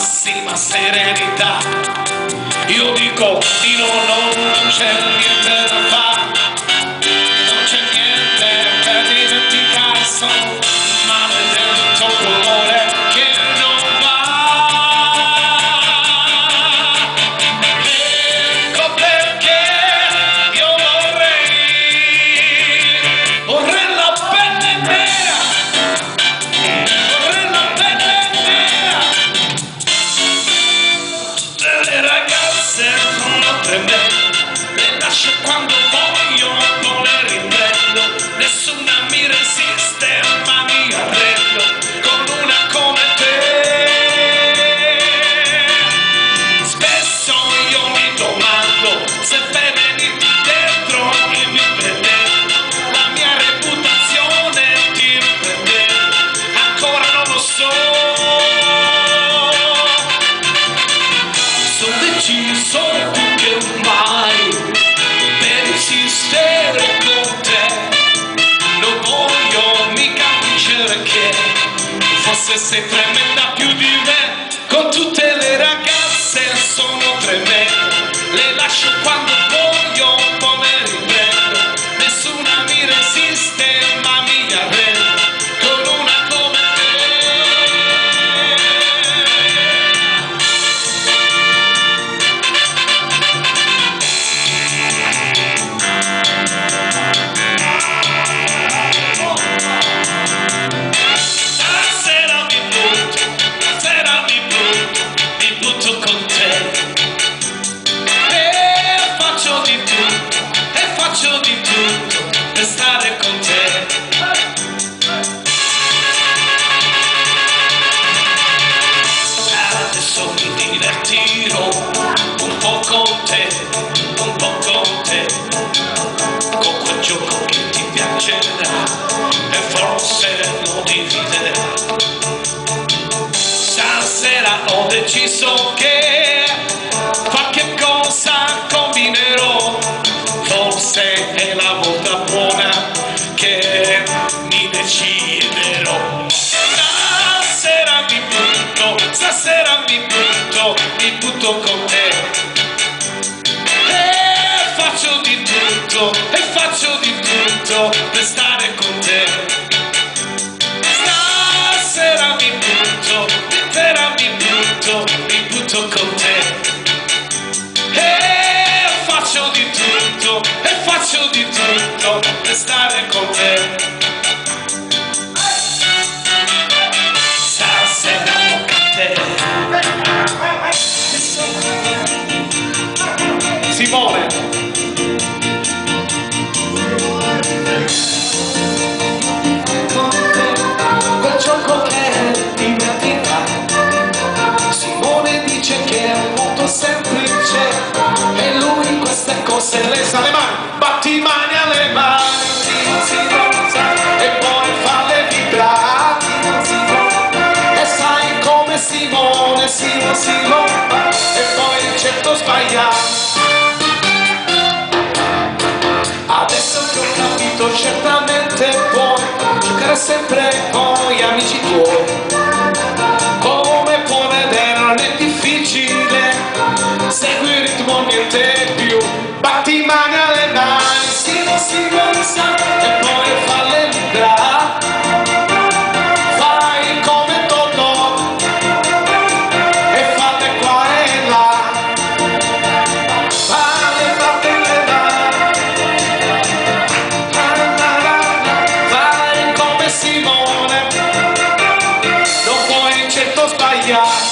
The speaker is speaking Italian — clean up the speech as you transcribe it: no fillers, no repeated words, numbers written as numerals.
massima serenità. Io dico di no, non c'è niente da fare, non c'è niente per dimenticare, sono un maledetto colore che non va. Ecco perché io vorrei la pelle nera, vorrei la pelle nera. Le ragazze sono tremende, le lascio quando voglio, non le riprendo, nessuna mi resiste, ma mi arrendo con una come te. Spesso io mi domando se per venirti dentro e mi prendere, la mia reputazione ti riprendere, ancora non lo so. Sono deciso più che mai per insistere con te, non voglio mica vincere che forse sei tremenda più di me. Con tutte le ragazze sono tremende, le lascio quando voglio, poi me riprendo, nessuna mi resiste ma mi arrendo con una come te. Stasera mi butto con te e faccio di tutto per stare con te. Adesso mi divertirò un po' con te, un po' con te, con quel gioco che ti piacerà e forse lo dividerà. Stasera ho deciso che qualche cosa combinerò, forse è la volta buona che mi deciderò. Stasera mi butto con te e faccio di tutto per stare con te. Stasera mi butto con te e faccio di tutto per stare con te. Stasera tocca a te. Simone. Con te, quel gioco che divertirà. Simone dice che è molto semplice e lui queste cose le sa. Le mani, batti mani alle mani, e poi falle vibrare. E sai come Simone, e poi il certo sbagliato. Adesso che ho capito, certamente puoi giocare sempre con gli amici tuoi. Come puoi vedere non è difficile, segui il ritmo, niente più. Batti mani alle mani, e poi falle vibrare. Fai come Totò e falle qua e là. Falle le mani, fai come Simone, non puoi certo sbagliare.